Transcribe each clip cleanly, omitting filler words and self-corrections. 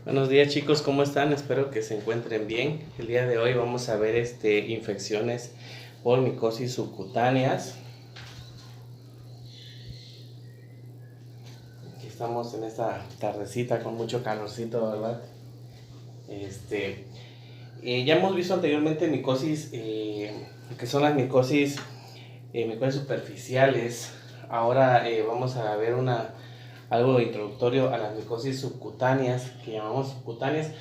Buenos días chicos, ¿cómo están? Espero que se encuentren bien. El día de hoy vamos a ver infecciones por micosis subcutáneas. Aquí estamos en esta tardecita con mucho calorcito, ¿verdad? Este, ya hemos visto anteriormente micosis, que son las micosis superficiales. Ahora vamos a ver algo introductorio a las micosis subcutáneas, que llamamos subcutáneas.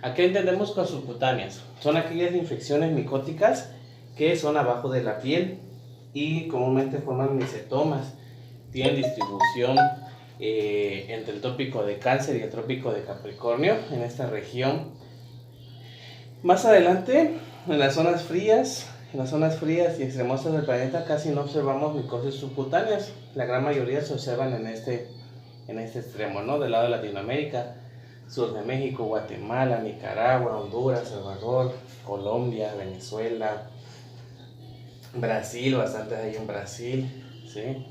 ¿A qué entendemos con subcutáneas? Son aquellas infecciones micóticas que son abajo de la piel y comúnmente forman micetomas. Tienen distribución entre el trópico de Cáncer y el trópico de Capricornio en esta región. Más adelante, en las zonas frías y extremosas del planeta casi no observamos micosis subcutáneas. La gran mayoría se observan en este extremo, ¿no? Del lado de Latinoamérica, sur de México, Guatemala, Nicaragua, Honduras, Salvador, Colombia, Venezuela, Brasil, bastante ahí en Brasil, ¿sí?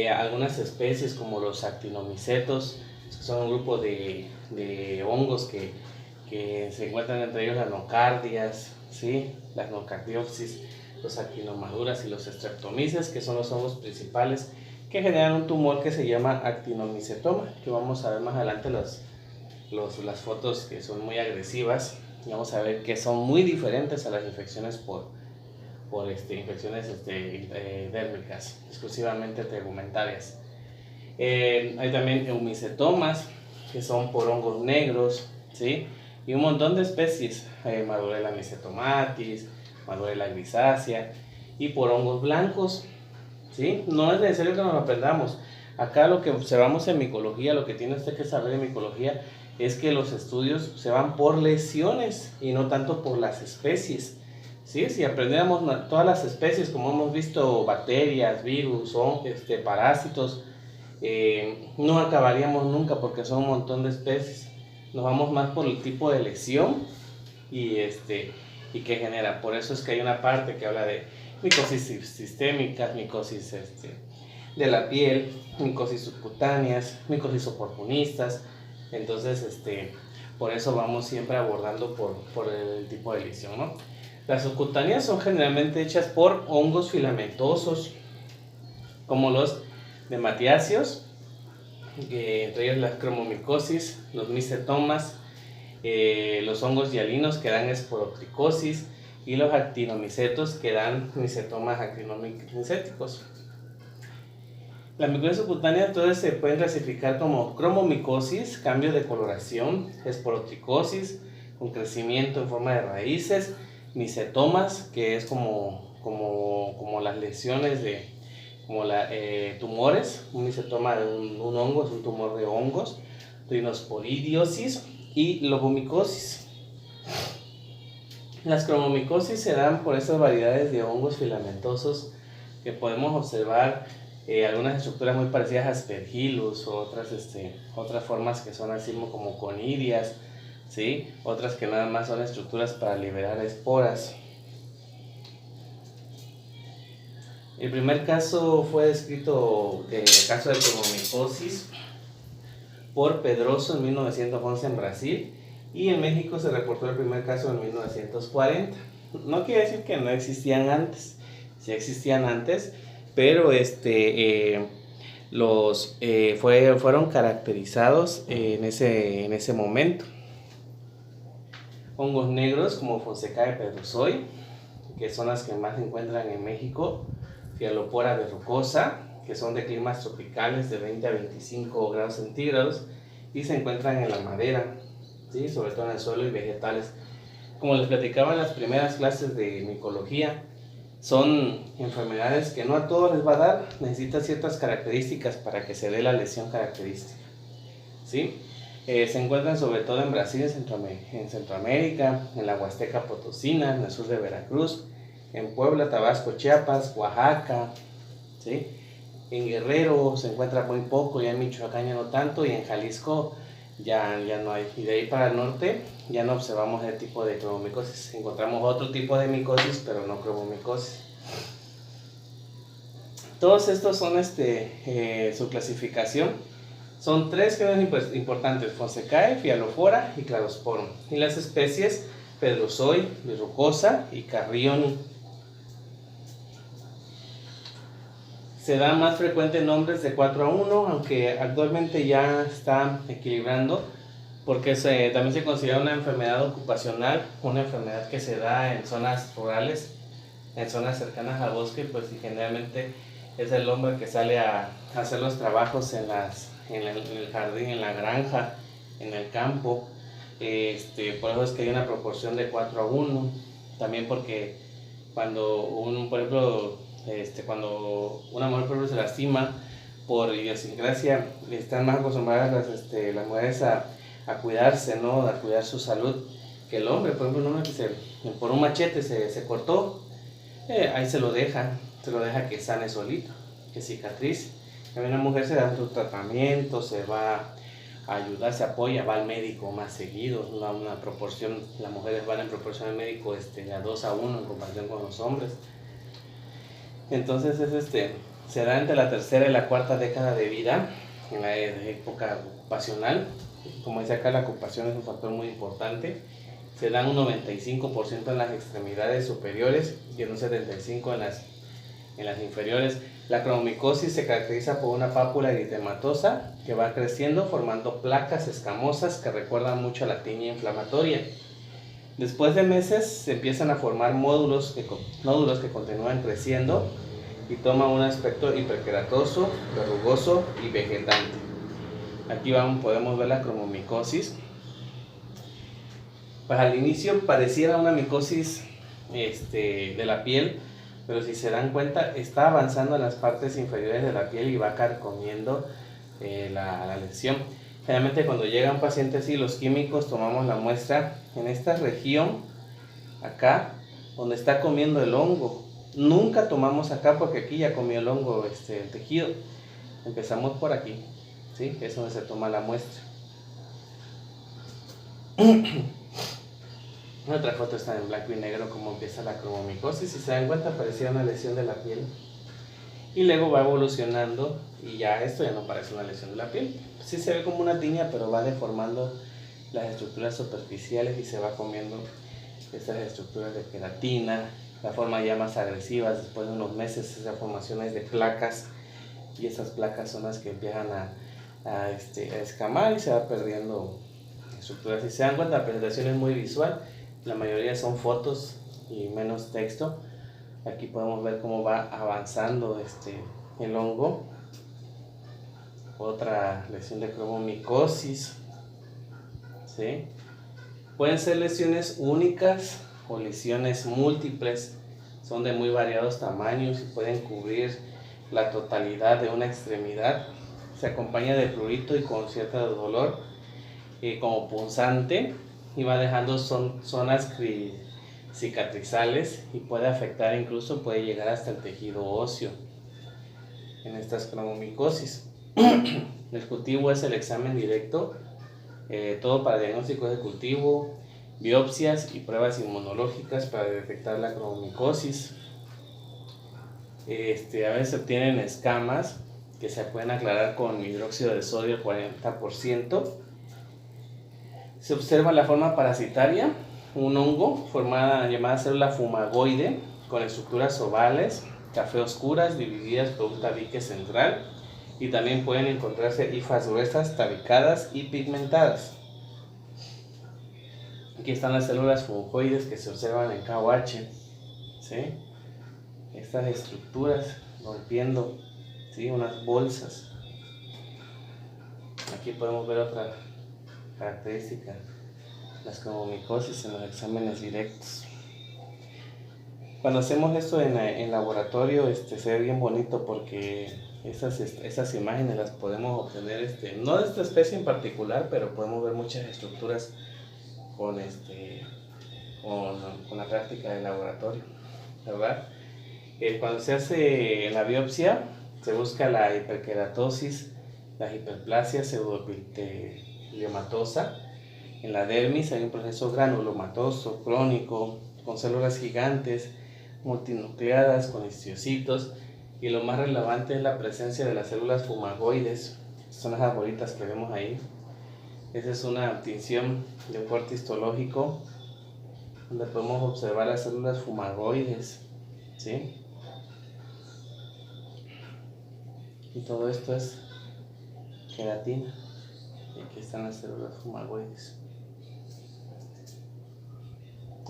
Algunas especies como los actinomicetos, que son un grupo de hongos que se encuentran entre ellos las nocardias, ¿sí? Las nocardiopsis, los actinomaduras y los streptomyces, que son los hongos principales que generan un tumor que se llama actinomicetoma, que vamos a ver más adelante las fotos, que son muy agresivas, y vamos a ver que son muy diferentes a las infecciones por infecciones dérmicas, exclusivamente tegumentarias. Hay también eumicetomas, que son por hongos negros, ¿sí? Y un montón de especies, Madurella micetomatis, Madurella grisácea, y por hongos blancos, ¿sí? No es necesario que nos lo aprendamos. Acá lo que observamos en micología, lo que tiene usted que saber en micología, es que los estudios se van por lesiones y no tanto por las especies. ¿Sí? Si aprendiéramos todas las especies, como hemos visto, bacterias, virus, parásitos, no acabaríamos nunca porque son un montón de especies. Nos vamos más por el tipo de lesión y que genera. Por eso es que hay una parte que habla de micosis sistémicas, micosis de la piel, micosis subcutáneas, micosis oportunistas. Entonces, por eso vamos siempre abordando por el tipo de lesión, ¿no? Las subcutáneas son generalmente hechas por hongos filamentosos, como los dematiáceos, entre ellos las cromomicosis, los micetomas, los hongos hialinos que dan esporotricosis y los actinomicetos que dan micetomas actinomicéticos. Las micosis subcutáneas entonces se pueden clasificar como cromomicosis, cambio de coloración, esporotricosis con crecimiento en forma de raíces, micetomas, que es como las lesiones tumores. Un micetoma de un hongo es un tumor de hongos, rinosporidiosis y lobomicosis. Las cromomicosis se dan por estas variedades de hongos filamentosos que podemos observar, algunas estructuras muy parecidas a Aspergillus, o otras formas que son así como conidias, ¿sí? Otras que nada más son estructuras para liberar esporas. El primer caso fue descrito, el caso de cromomicosis, por Pedroso en 1911 en Brasil, y en México se reportó el primer caso en 1940. No quiere decir que no existían antes, sí existían antes, pero fueron caracterizados en ese momento. Hongos negros como Fonsecae pedrusoi, que son las que más se encuentran en México, Fialopora verrucosa, que son de climas tropicales de 20 a 25 grados centígrados y se encuentran en la madera, ¿sí? Sobre todo en el suelo y vegetales. Como les platicaba en las primeras clases de micología, son enfermedades que no a todos les va a dar, necesitan ciertas características para que se dé la lesión característica, ¿sí? Se encuentran sobre todo en Brasil, en Centroamérica, en la Huasteca Potosina, en el sur de Veracruz, en Puebla, Tabasco, Chiapas, Oaxaca, ¿sí? En Guerrero se encuentra muy poco, ya en Michoacán ya no tanto, y en Jalisco ya no hay. Y de ahí para el norte ya no observamos ese tipo de cromomicosis. Encontramos otro tipo de micosis, pero no cromomicosis. Todos estos son su clasificación Son tres que son importantes: Fonsecae, Fialofora y Cladosporum. Y las especies Pedrusoi, Verrucosa y Carrioni. Se dan más frecuentes nombres de 4-1, aunque actualmente ya está equilibrando, porque también se considera una enfermedad ocupacional, una enfermedad que se da en zonas rurales, en zonas cercanas al bosque, pues y generalmente es el hombre que sale a hacer los trabajos en el jardín, en la granja, en el campo. Por eso es que hay una proporción de 4-1. También porque cuando por ejemplo, cuando una mujer, por ejemplo, se lastima por idiosincrasia, están más acostumbradas las mujeres a cuidarse, ¿no? A cuidar su salud, que el hombre. Por ejemplo, un hombre que por un machete se cortó, ahí se lo deja que sane solito, que cicatrice. También la mujer se da su tratamiento, se va a ayudar, se apoya, va al médico más seguido, una proporción. Las mujeres van en proporción al médico a 2-1 en comparación con los hombres. Entonces se da entre la tercera y la cuarta década de vida, en la época ocupacional. Como dice acá, la ocupación es un factor muy importante. Se dan un 95% en las extremidades superiores y en un 75% en las inferiores. La cronomicosis se caracteriza por una pápula eritematosa que va creciendo formando placas escamosas que recuerdan mucho a la tiña inflamatoria. Después de meses se empiezan a formar nódulos que continúan creciendo y toman un aspecto hiperkeratoso, verrugoso y vegetante. Aquí podemos ver la cromomicosis. Pues al inicio pareciera una micosis de la piel, pero si se dan cuenta está avanzando en las partes inferiores de la piel y va carcomiendo la lesión. Generalmente cuando llega un paciente así, los químicos tomamos la muestra en esta región, acá, donde está comiendo el hongo. Nunca tomamos acá porque aquí ya comió el hongo el tejido. Empezamos por aquí, ¿sí? Es donde se toma la muestra. Otra foto está en blanco y negro, como empieza la cromomicosis. Si se dan cuenta, parecía una lesión de la piel. Y luego va evolucionando y ya esto ya no parece una lesión de la piel. Sí se ve como una tiña, pero va deformando las estructuras superficiales y se va comiendo estas estructuras de queratina, la forma ya más agresivas. Después de unos meses, esas formaciones de placas, y esas placas son las que empiezan a escamar y se va perdiendo estructuras. Si se dan cuenta, la presentación es muy visual, la mayoría son fotos y menos texto. Aquí podemos ver cómo va avanzando el hongo. Otra lesión de cromomicosis, ¿sí? Pueden ser lesiones únicas o lesiones múltiples. Son de muy variados tamaños y pueden cubrir la totalidad de una extremidad. Se acompaña de prurito y con cierto dolor como punzante, y va dejando zonas cicatrizales y puede afectar, incluso puede llegar hasta el tejido óseo en estas cromomicosis. El cultivo es el examen directo, todo para diagnóstico de cultivo, biopsias y pruebas inmunológicas para detectar la cromomicosis. A veces se obtienen escamas que se pueden aclarar con hidróxido de sodio 40%. Se observa la forma parasitaria, un hongo llamada célula fumagoide con estructuras ovales, café oscuras, divididas por un tabique central, y también pueden encontrarse hifas gruesas, tabicadas y pigmentadas. Aquí están las células fungoides que se observan en KOH, ¿sí? Estas estructuras rompiendo, ¿sí? Unas bolsas. Aquí podemos ver otra característica, las cromomicosis en los exámenes directos. Cuando hacemos esto en laboratorio, se ve bien bonito porque esas imágenes las podemos obtener, no de esta especie en particular, pero podemos ver muchas estructuras con la práctica del laboratorio, ¿verdad? Cuando se hace la biopsia, se busca la hiperkeratosis, la hiperplasia pseudoepiteliomatosa. En la dermis hay un proceso granulomatoso crónico con células gigantes multinucleadas con histocitos, y lo más relevante es la presencia de las células fumagoides, son las bolitas que vemos ahí. Esa es una tinción de un corte histológico donde podemos observar las células fumagoides, ¿sí? Y todo esto es queratina. Y aquí están las células fumagoides.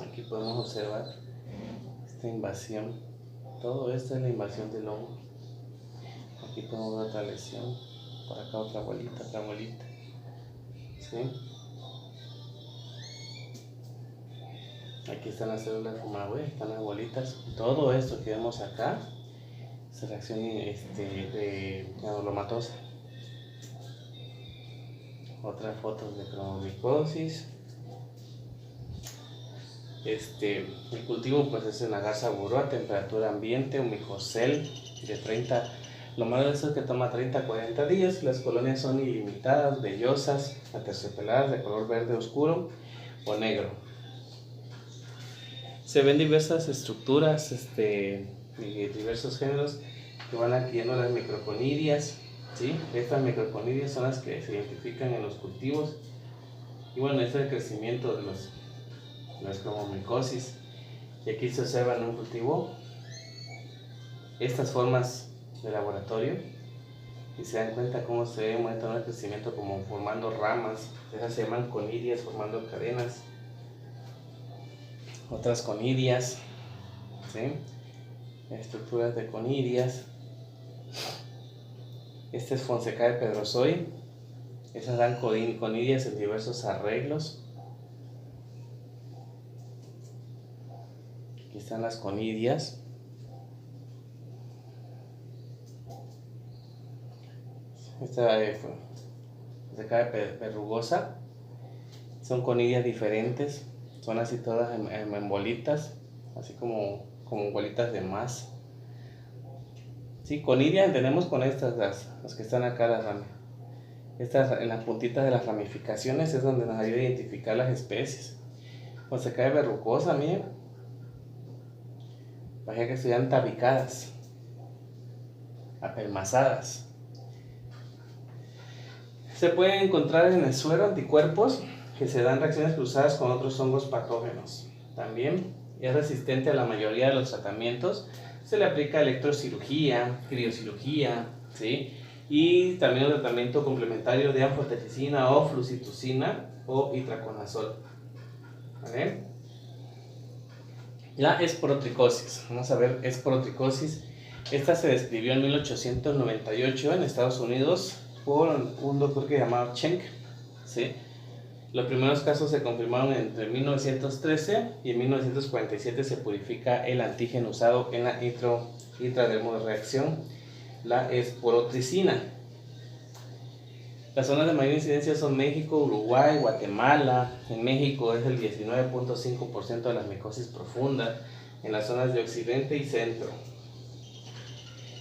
Aquí podemos observar esta invasión. Todo esto es la invasión del hongo. Aquí podemos ver otra lesión. Por acá otra bolita, ¿sí? Aquí están las células fumagoides, están las bolitas. Todo esto que vemos acá es reacción de granulomatosa. Otras fotos de cromomicosis. El cultivo pues es en la garza buró a temperatura ambiente, un micocel de 30. Lo malo de eso es que toma 30 a 40 días. Las colonias son ilimitadas, vellosas, aterciopeladas, de color verde oscuro o negro. Se ven diversas estructuras y diversos géneros que van adquiriendo las microconidias, ¿sí? Estas microconidias son las que se identifican en los cultivos. Y bueno, este es el crecimiento de las cromomicosis. Y aquí se observa en un cultivo estas formas de laboratorio y se dan cuenta cómo se ve aumentando el crecimiento, como formando ramas. Esas se llaman conidias, formando cadenas. Otras conidias, ¿sí? Estructuras de conidias. Este es Fonsecae pedrosoi. Esas dan conidias en diversos arreglos. Aquí están las conidias. Esta Fonsecae verrugosa. Son conidias diferentes. Son así todas en bolitas, así como bolitas de masa. Sí, conidia entendemos con estas, las que están acá, las ramas. Estas en las puntitas de las ramificaciones es donde nos ayuda a identificar las especies. Cuando se cae verrucosa, miren, parece que estuvieran tabicadas, apelmazadas. Se pueden encontrar en el suero anticuerpos que se dan reacciones cruzadas con otros hongos patógenos. También es resistente a la mayoría de los tratamientos. Se le aplica electrocirugía, criocirugía, ¿sí? Y también el tratamiento complementario de anfotericina o flucitucina o itraconazol. ¿Vale? La esporotricosis. Vamos a ver esporotricosis. Esta se describió en 1898 en Estados Unidos por un doctor que llamaba Schenck, ¿sí? Los primeros casos se confirmaron entre 1913 y en 1947 se purifica el antígeno usado en la intradermoreacción, la esporotricina. Las zonas de mayor incidencia son México, Uruguay, Guatemala. En México es el 19.5% de las micosis profundas, en las zonas de occidente y centro.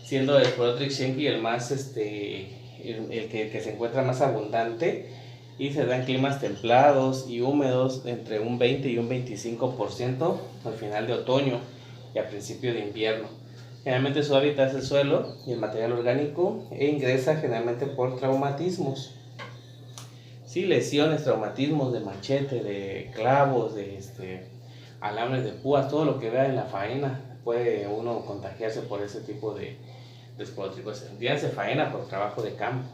Siendo el Esporotrix schenckii el más el que se encuentra más abundante, y se da en climas templados y húmedos entre un 20 y un 25% al final de otoño y a principio de invierno. Generalmente su hábitat es el suelo y el material orgánico e ingresa generalmente por traumatismos. Sí, lesiones, traumatismos de machete, de clavos, de alambres de púas, todo lo que vea en la faena, puede uno contagiarse por ese tipo de esporotricosis. Díganse faena por trabajo de campo,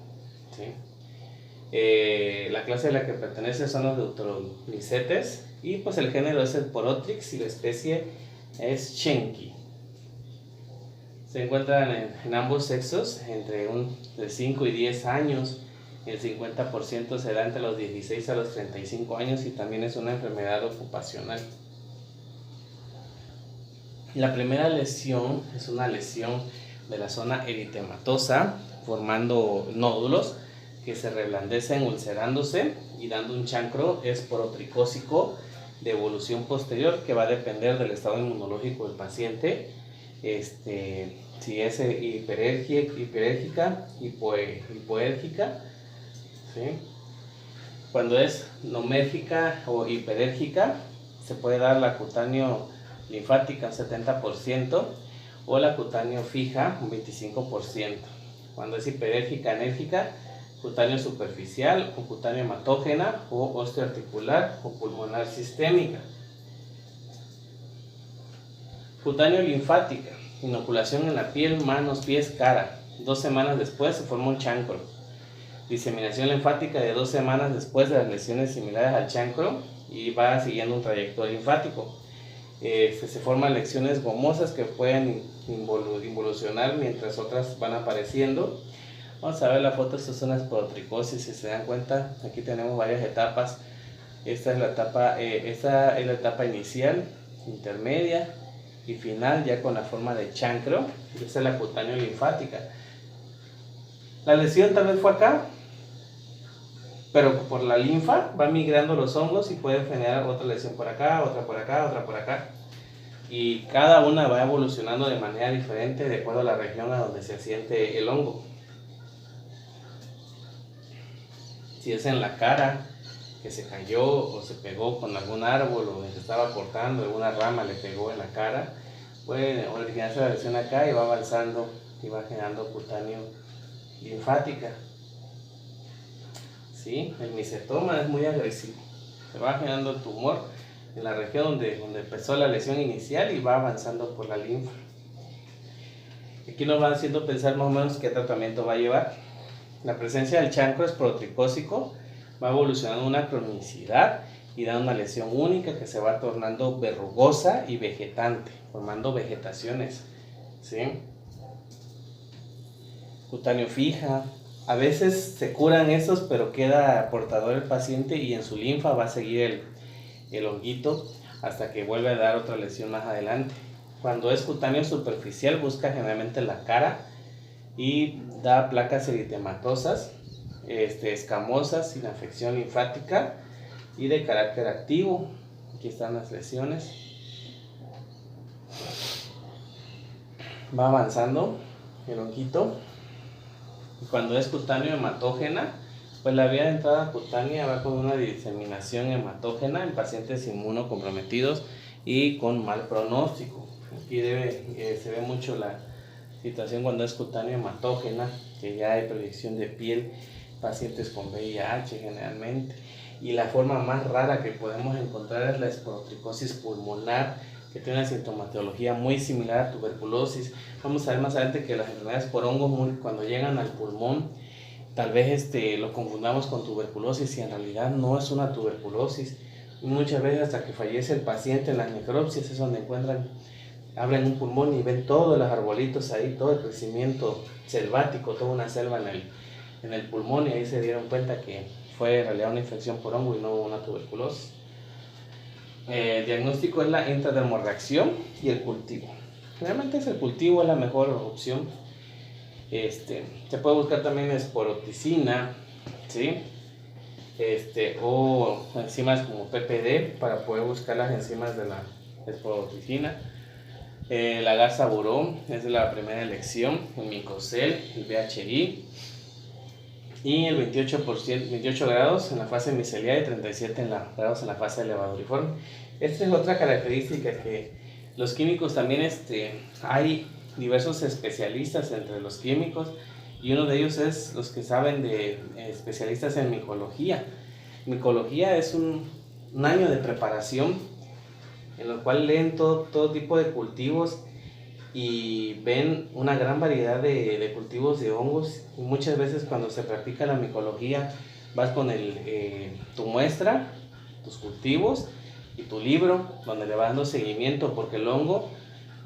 ¿sí? La clase a la que pertenece son los deuteromycetes y pues el género es el Porotrix y la especie es Schenckii. Se encuentran en ambos sexos entre de 5 y 10 años. El 50% se da entre los 16 a los 35 años y también es una enfermedad ocupacional. La primera lesión es una lesión de la zona eritematosa, formando nódulos que se reblandecen ulcerándose y dando un chancro esporotricósico de evolución posterior que va a depender del estado inmunológico del paciente, si es hiperérgica, hipoérgica, ¿sí? Cuando es nomérgica o hiperérgica se puede dar la cutáneo linfática un 70% o la cutáneo fija un 25%. Cuando es hiperérgica, enérgica, cutáneo superficial o cutáneo hematógena o osteoarticular o pulmonar sistémica. Cutáneo linfática, inoculación en la piel, manos, pies, cara. 2 semanas después se forma un chancro. Diseminación linfática de 2 semanas después de las lesiones similares al chancro y va siguiendo un trayecto linfático. Se forman lesiones gomosas que pueden involucionar mientras otras van apareciendo. Vamos a ver la foto. Esto es una esporotricosis. Si se dan cuenta, aquí tenemos varias etapas. Esta es la etapa inicial, intermedia y final, ya con la forma de chancro. Esta es la cutáneo linfática. La lesión tal vez fue acá, pero por la linfa van migrando los hongos y pueden generar otra lesión por acá, otra por acá, otra por acá. Y cada una va evolucionando de manera diferente de acuerdo a la región a donde se asiente el hongo. Si es en la cara, que se cayó o se pegó con algún árbol o se estaba cortando, alguna rama le pegó en la cara, puede originarse la lesión acá y va avanzando y va generando cutáneo linfática. ¿Sí? El micetoma es muy agresivo, se va generando el tumor en la región donde empezó la lesión inicial y va avanzando por la linfa. Aquí nos va haciendo pensar más o menos qué tratamiento va a llevar. La presencia del chancro esporotricósico va evolucionando una cronicidad y da una lesión única que se va tornando verrugosa y vegetante, formando vegetaciones. ¿Sí? Cutáneo fija. A veces se curan esos, pero queda portador el paciente y en su linfa va a seguir el honguito hasta que vuelve a dar otra lesión más adelante. Cuando es cutáneo superficial, busca generalmente la cara y da placas eritematosas, escamosas, sin afección linfática y de carácter activo. Aquí están las lesiones. Va avanzando el honguito. Y cuando es cutáneo hematógena, pues la vía de entrada cutánea va con una diseminación hematógena en pacientes inmunocomprometidos y con mal pronóstico. Aquí se ve mucho la situación cuando es cutáneo hematógena, que ya hay proyección de piel, pacientes con VIH generalmente. Y la forma más rara que podemos encontrar es la esporotricosis pulmonar, que tiene una sintomatología muy similar a tuberculosis. Vamos a ver más adelante que las enfermedades por hongos, cuando llegan al pulmón, tal vez lo confundamos con tuberculosis y en realidad no es una tuberculosis. Muchas veces hasta que fallece el paciente en las necropsias es donde abren un pulmón y ven todos los arbolitos ahí, todo el crecimiento selvático, toda una selva en el pulmón, y ahí se dieron cuenta que fue en realidad una infección por hongo y no una tuberculosis. El diagnóstico es la intradermorreacción y el cultivo. Realmente el cultivo es la mejor opción. Se puede buscar también esporoticina, ¿sí? O enzimas como PPD para poder buscar las enzimas de la esporoticina. La gasa burón es la primera elección, el micocel, el BHI y el 28 grados en la fase micelial y 37 grados en la fase levaduriforme. Esta es otra característica, que los químicos también, hay diversos especialistas entre los químicos, y uno de ellos es los que saben de especialistas en micología. Micología es un año de preparación en el cual leen todo tipo de cultivos y ven una gran variedad de cultivos de hongos, y muchas veces cuando se practica la micología vas con tu muestra, tus cultivos y tu libro donde le vas dando seguimiento, porque el hongo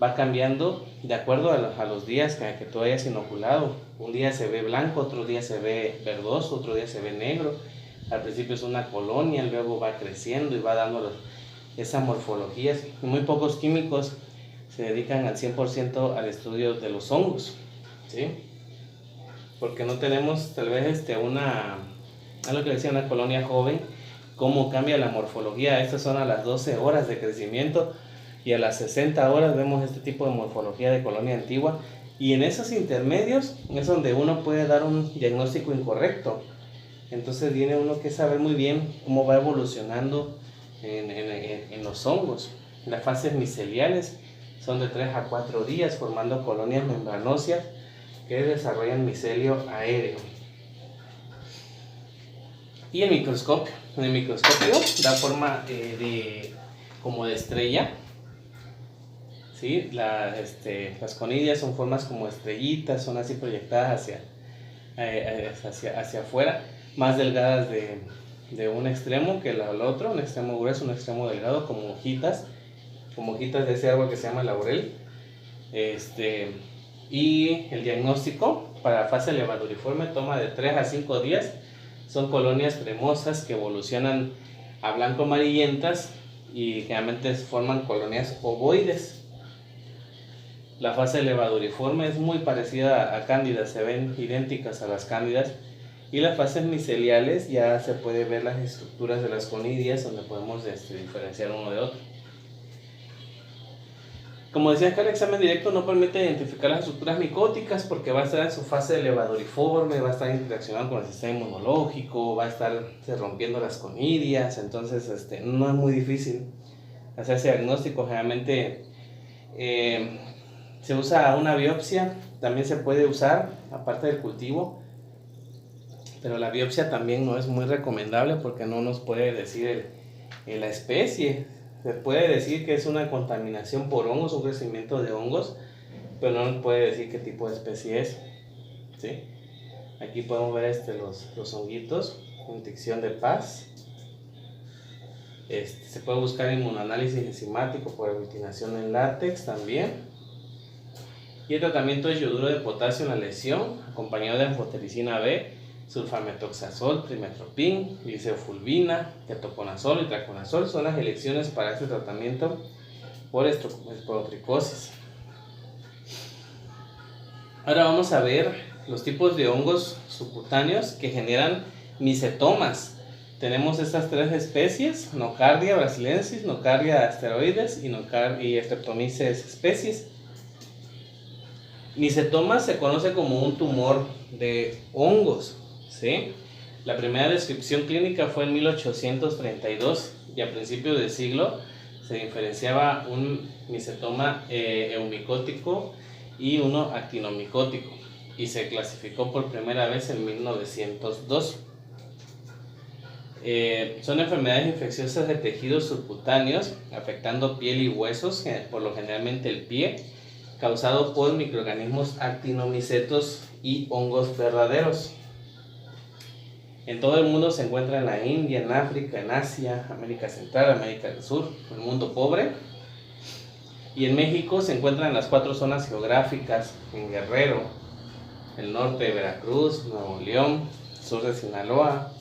va cambiando de acuerdo a los días que tú hayas inoculado. Un día se ve blanco, otro día se ve verdoso, otro día se ve negro. Al principio es una colonia, luego va creciendo y va dando esa morfología. Muy pocos químicos se dedican al 100% al estudio de los hongos, ¿sí? Porque no tenemos tal vez algo que decía, una colonia joven, cómo cambia la morfología. Estas son a las 12 horas de crecimiento y a las 60 horas vemos este tipo de morfología de colonia antigua, y en esos intermedios es donde uno puede dar un diagnóstico incorrecto. Entonces tiene uno que saber muy bien cómo va evolucionando en los hongos. Las fases miceliales son de 3 a 4 días, formando colonias membranóseas que desarrollan micelio aéreo. Y el microscopio. En el microscopio da forma como de estrella. ¿Sí? Las conidias son formas como estrellitas, son así proyectadas hacia afuera, más delgadas de un extremo que el otro, un extremo grueso, un extremo delgado, como hojitas de ese árbol que se llama laurel. Y el diagnóstico para fase levaduriforme toma de 3 a 5 días. Son colonias cremosas que evolucionan a blanco amarillentas y generalmente forman colonias ovoides. La fase levaduriforme es muy parecida a cándidas, se ven idénticas a las cándidas. Y las fases miceliales ya se puede ver las estructuras de las conidias, donde podemos diferenciar uno de otro. Como decía acá, el examen directo no permite identificar las estructuras micóticas porque va a estar en su fase levaduriforme, va a estar interaccionando con el sistema inmunológico, va a estar rompiendo las conidias, entonces no es muy difícil hacer ese diagnóstico. Generalmente se usa una biopsia, también se puede usar, aparte del cultivo, pero la biopsia también no es muy recomendable porque no nos puede decir la especie. Se puede decir que es una contaminación por hongos, un crecimiento de hongos, pero no nos puede decir qué tipo de especie es. ¿Sí? Aquí podemos ver los honguitos, infección de Paz. Se puede buscar inmunoanálisis enzimático por aglutinación en látex también. Y el tratamiento es yoduro de potasio en la lesión, acompañado de anfotericina B, sulfametoxazol, trimetoprim, glicerofulvina, ketoconazol y traconazol son las elecciones para este tratamiento por esporotricosis. Ahora vamos a ver los tipos de hongos subcutáneos que generan micetomas. Tenemos estas 3 especies: Nocardia brasiliensis, Nocardia asteroides y Streptomyces species. Micetoma se conoce como un tumor de hongos. ¿Sí? La primera descripción clínica fue en 1832 y a principios del siglo se diferenciaba un micetoma eumicótico y uno actinomicótico, y se clasificó por primera vez en 1902. Son enfermedades infecciosas de tejidos subcutáneos afectando piel y huesos, por lo generalmente el pie, causado por microorganismos actinomicetos y hongos verdaderos. En todo el mundo se encuentra en la India, en África, en Asia, América Central, América del Sur, el mundo pobre. Y en México se encuentra en las 4 zonas geográficas: en Guerrero, el norte de Veracruz, Nuevo León, sur de Sinaloa.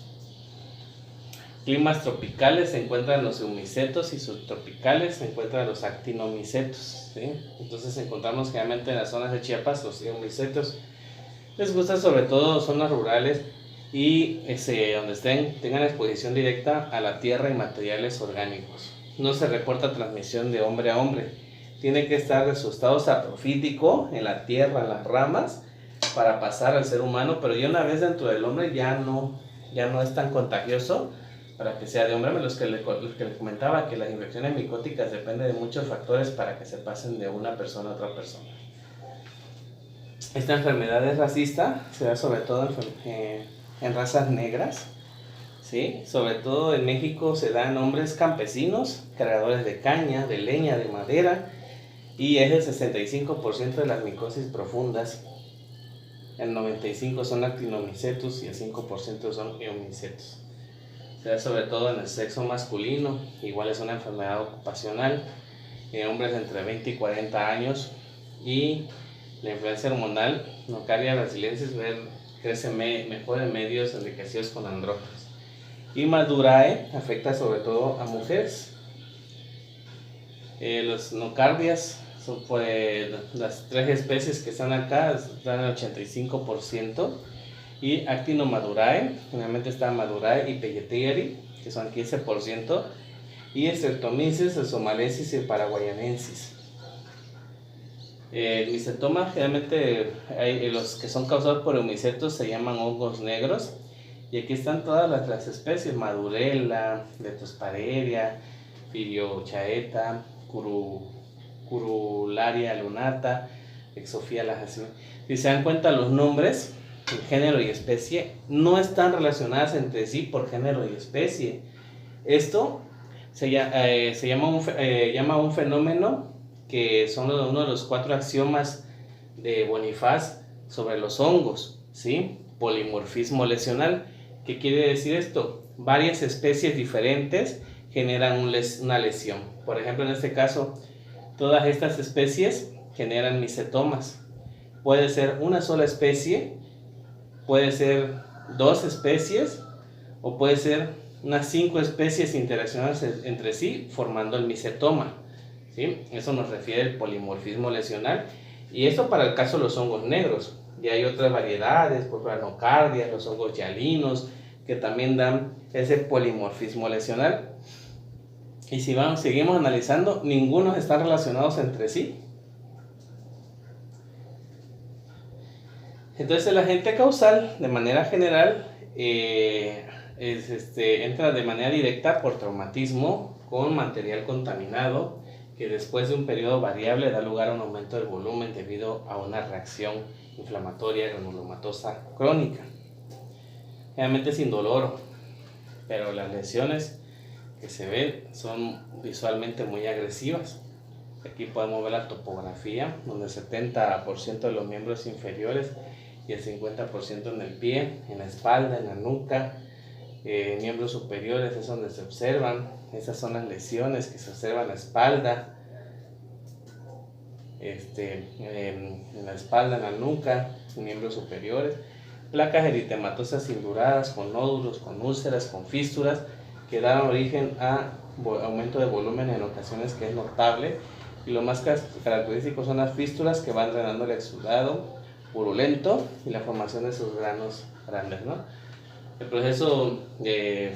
Climas tropicales se encuentran los eumicetos y subtropicales se encuentran los actinomicetos. ¿Sí? Entonces encontramos generalmente en las zonas de Chiapas los eumicetos. Les gusta sobre todo zonas rurales y donde tengan exposición directa a la tierra y materiales orgánicos. No se reporta transmisión de hombre a hombre. Tiene que estar en su estado saprofítico, en la tierra, en las ramas, para pasar al ser humano, pero ya una vez dentro del hombre ya no es tan contagioso para que sea de hombre. Los que le comentaba que las infecciones micóticas dependen de muchos factores para que se pasen de una persona a otra persona. Esta enfermedad es racista, se da sobre todo en razas negras, ¿sí? Sobre todo en México se dan hombres campesinos, cargadores de caña, de leña, de madera, y es el 65% de las micosis profundas. El 95% son actinomicetos y el 5% son eumicetos. Se da sobre todo en el sexo masculino, igual es una enfermedad ocupacional, en hombres entre 20 y 40 años, y la influencia hormonal, Nocardia brasiliensis, crece mejor en medios enriquecidos con andrógenos. Y Madurae afecta sobre todo a mujeres. Los nocardias son las 3 especies que están acá, están en el 85%. Y Actinomadurae, generalmente está Madurae y Pelletieri, que son 15%. Y Streptomyces, somalensis y paraguayanensis. El micetoma, generalmente los que son causados por eumicetos se llaman hongos negros. Y aquí están todas las especies: Madurella, Leptospirea, Firiochaeta, Curularia lunata, Exophila. Si se dan cuenta, los nombres género y especie, no están relacionadas entre sí por género y especie. Esto se llama un fenómeno que son uno de los 4 axiomas de Bonifaz sobre los hongos, ¿sí? Polimorfismo lesional. ¿Qué quiere decir esto? Varias especies diferentes generan una lesión. Por ejemplo, en este caso, todas estas especies generan micetomas. Puede ser una sola especie, puede ser 2 especies o puede ser unas 5 especies interaccionadas entre sí formando el micetoma, ¿sí? Eso nos refiere al polimorfismo lesional, y esto para el caso de los hongos negros. Y hay otras variedades, por ejemplo, anocardias, los hongos hialinos, que también dan ese polimorfismo lesional. Y si seguimos analizando, ninguno están relacionados entre sí. Entonces el agente causal, de manera general, entra de manera directa por traumatismo con material contaminado, que después de un periodo variable da lugar a un aumento del volumen debido a una reacción inflamatoria granulomatosa crónica. Generalmente es indoloro, pero las lesiones que se ven son visualmente muy agresivas. Aquí podemos ver la topografía, donde el 70% de los miembros inferiores y el 50% en el pie, en la espalda, en la nuca, miembros superiores es donde se observan. Esas son las lesiones que se observan en la espalda, en la espalda, en la nuca, miembros superiores. Placas eritematosas induradas con nódulos, con úlceras, con fístulas, que dan origen a aumento de volumen en ocasiones que es notable. Y lo más característico son las fístulas que van drenando el exudado purulento y la formación de sus granos grandes, ¿no? El proceso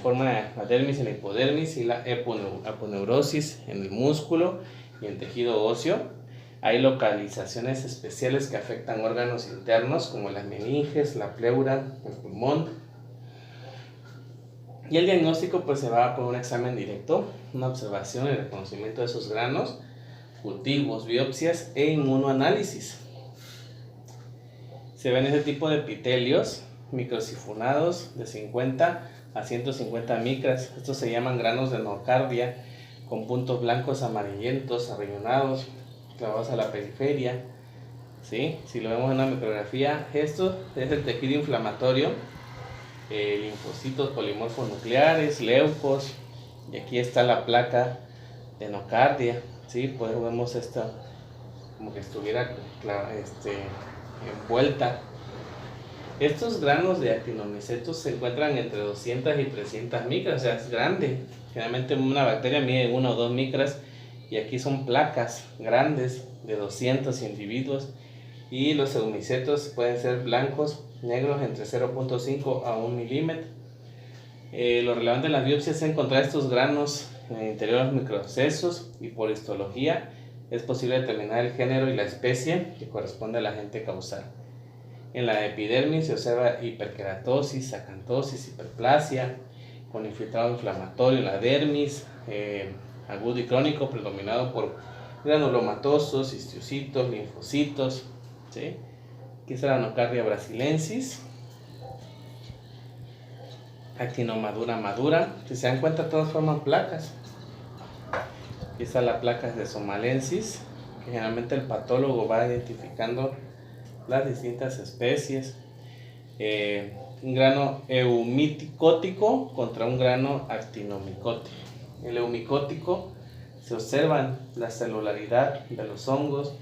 forma la dermis y la hipodermis y la aponeurosis en el músculo y en tejido óseo. Hay localizaciones especiales que afectan órganos internos como las meninges, la pleura, el pulmón. Y el diagnóstico pues se va por un examen directo, una observación y reconocimiento de esos granos, cultivos, biopsias e inmunoanálisis. Se ven ese tipo de epitelios microsifonados de 50 a 150 micras. Estos se llaman granos de nocardia, con puntos blancos amarillentos, arrellonados, clavados a la periferia, ¿sí? Si lo vemos en una micrografía, esto es el tejido inflamatorio, linfocitos polimorfos nucleares, leucos, y aquí está la placa de nocardia, ¿sí? Pues vemos esto como que estuviera envuelta. Estos granos de actinomicetos se encuentran entre 200 y 300 micras, o sea, es grande. Generalmente una bacteria mide 1 o 2 micras, y aquí son placas grandes de 200 individuos. Y los eumicetos pueden ser blancos, negros, entre 0.5 a 1 milímetro. Lo relevante en las biopsias es encontrar estos granos en el interior de los microcesos, y por histología es posible determinar el género y la especie que corresponde al agente causal. En la epidermis se observa hiperkeratosis, acantosis, hiperplasia, con infiltrado inflamatorio en la dermis, agudo y crónico, predominado por granulomatosos, histiocitos, linfocitos, ¿sí? Aquí está la nocardia brasilensis, actinomadura madura. Si se dan cuenta, todas forman placas. Aquí está la placa de somalensis, que generalmente el patólogo va identificando las distintas especies. Un grano eumicótico contra un grano actinomicótico. El eumicótico se observa la celularidad de los hongos,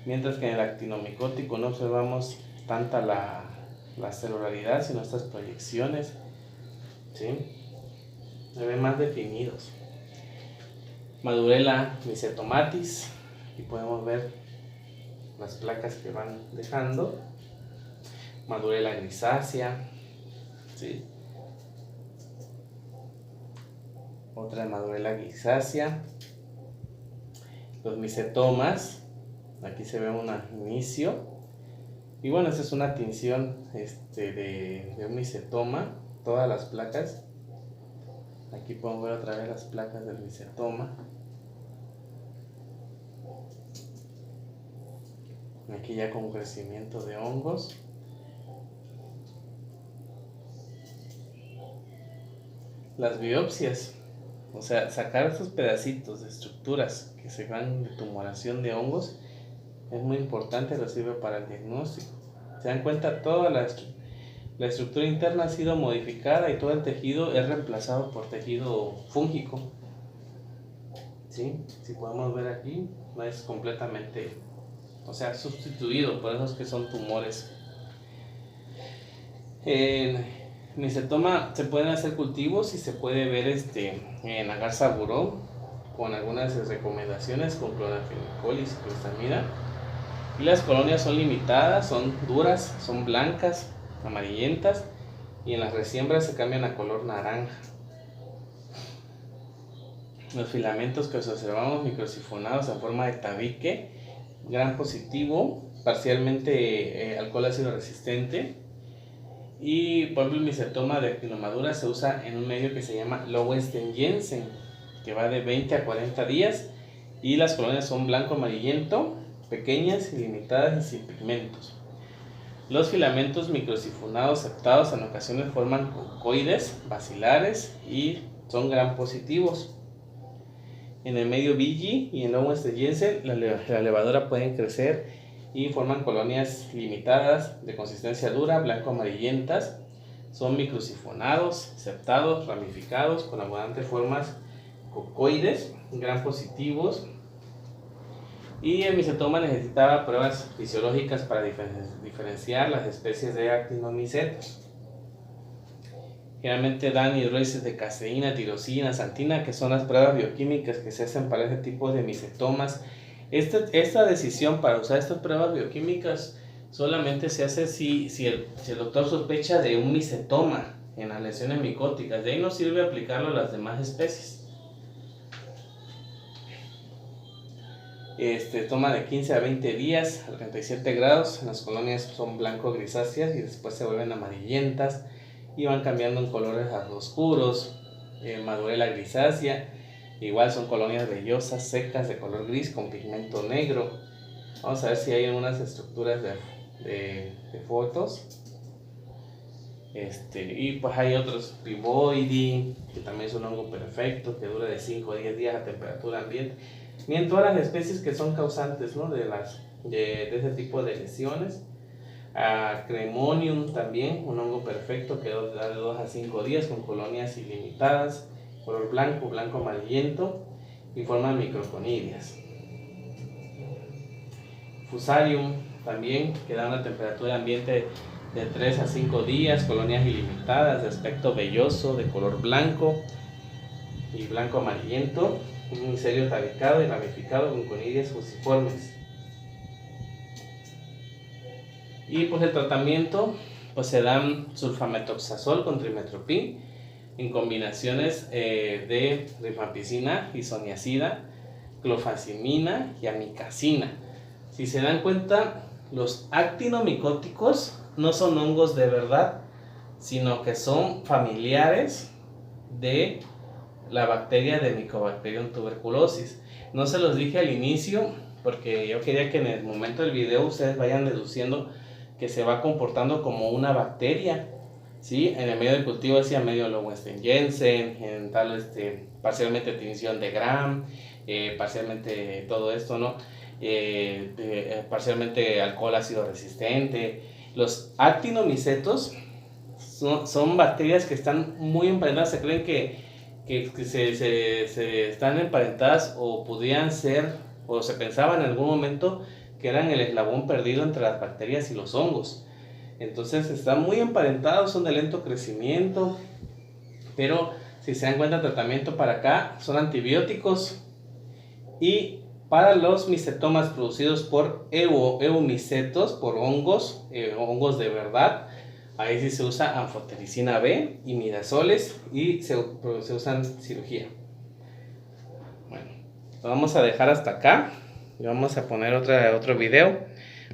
mientras que en el actinomicótico no observamos tanta la celularidad, sino estas proyecciones, ¿sí? Se ven más definidos. Madurella mycetomatis, y podemos ver las placas que van dejando. Madurella grisácea, ¿sí? Otra madurella grisácea. Los micetomas, aquí se ve un inicio. Y bueno, esta es una tinción de un micetoma, todas las placas. Aquí podemos ver otra vez las placas del micetoma. Aquí ya con crecimiento de hongos. las biopsias, o sea, sacar estos pedacitos de estructuras que se van de tumoración de hongos, es muy importante, lo sirve para el diagnóstico. Se dan cuenta, toda la estructura interna ha sido modificada y todo el tejido es reemplazado por tejido fúngico. ¿Sí? Si podemos ver aquí, no es completamente, o sea, sustituido, por eso es que son tumores. En micetoma se pueden hacer cultivos y se puede ver en agar saburó con algunas recomendaciones con clorafenicol y ciclosamida. Y las colonias son limitadas, son duras, son blancas, amarillentas, y en las resiembras se cambian a color naranja. Los filamentos que observamos microsifonados en forma de tabique, gran positivo, parcialmente alcohol ácido resistente. Y por ejemplo el micetoma de actinomadura se usa en un medio que se llama Lowenstein-Jensen, que va de 20 a 40 días, y las colonias son blanco amarillento, pequeñas, ilimitadas y sin pigmentos. Los filamentos microsifonados septados en ocasiones forman concoides bacilares y son gram positivos. En el medio Vigi y en Lowenstein-Jensen la levadura pueden crecer y forman colonias limitadas de consistencia dura, blanco-amarillentas. Son microsifonados, septados, ramificados, con abundantes formas cocoides, gram positivos. Y el micetoma necesitaba pruebas fisiológicas para diferenciar las especies de actinomicetos. Generalmente dan hidrólisis de caseína, tirosina, xantina, que son las pruebas bioquímicas que se hacen para ese tipo de micetomas. Esta decisión para usar estas pruebas bioquímicas solamente se hace si el doctor sospecha de un micetoma en las lesiones micóticas. De ahí no sirve aplicarlo a las demás especies. Toma de 15 a 20 días a 37 grados. Las colonias son blanco-grisáceas y después se vuelven amarillentas y van cambiando en colores oscuros. Madurela grisácea. Igual son colonias vellosas, secas, de color gris con pigmento negro. Vamos a ver si hay algunas estructuras de fotos. Y pues hay otros, Pivoidi, que también es un hongo perfecto, que dura de 5 a 10 días a temperatura ambiente. Bien, todas las especies que son causantes, ¿no?, de ese tipo de lesiones. Cremonium también, un hongo perfecto que da de 2 a 5 días con colonias ilimitadas, color blanco, blanco amarillento y forma microconidias. Fusarium también, que da una temperatura ambiente de 3 a 5 días, colonias ilimitadas, de aspecto velloso, de color blanco y blanco amarillento, un micelio tabicado y ramificado con conidias fusiformes. Y pues el tratamiento, pues se dan sulfametoxazol con trimetoprim en combinaciones de rifampicina, isoniazida, clofazimina y amikacina. Si se dan cuenta, los actinomicóticos no son hongos de verdad, sino que son familiares de la bacteria de Mycobacterium tuberculosis. No se los dije al inicio porque yo quería que en el momento del video ustedes vayan deduciendo que se va comportando como una bacteria, ¿sí? En el medio de cultivo decía medio Lowenstein-Jensen, en tal parcialmente tinción de Gram, parcialmente todo esto, ¿no? Parcialmente alcohol ácido resistente. Los actinomicetos son bacterias que están muy emparentadas. Se creen que se están emparentadas, o podían ser, o se pensaba en algún momento que eran el eslabón perdido entre las bacterias y los hongos. Entonces están muy emparentados, son de lento crecimiento, pero si se dan cuenta, el tratamiento para acá son antibióticos. Y para los micetomas producidos por eumicetos, por hongos, hongos de verdad, ahí sí se usa anfotericina B y midazoles y se usan cirugía. Bueno, lo vamos a dejar hasta acá y vamos a poner otro video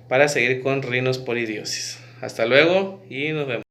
para seguir con rinosporidiosis. Hasta luego y nos vemos.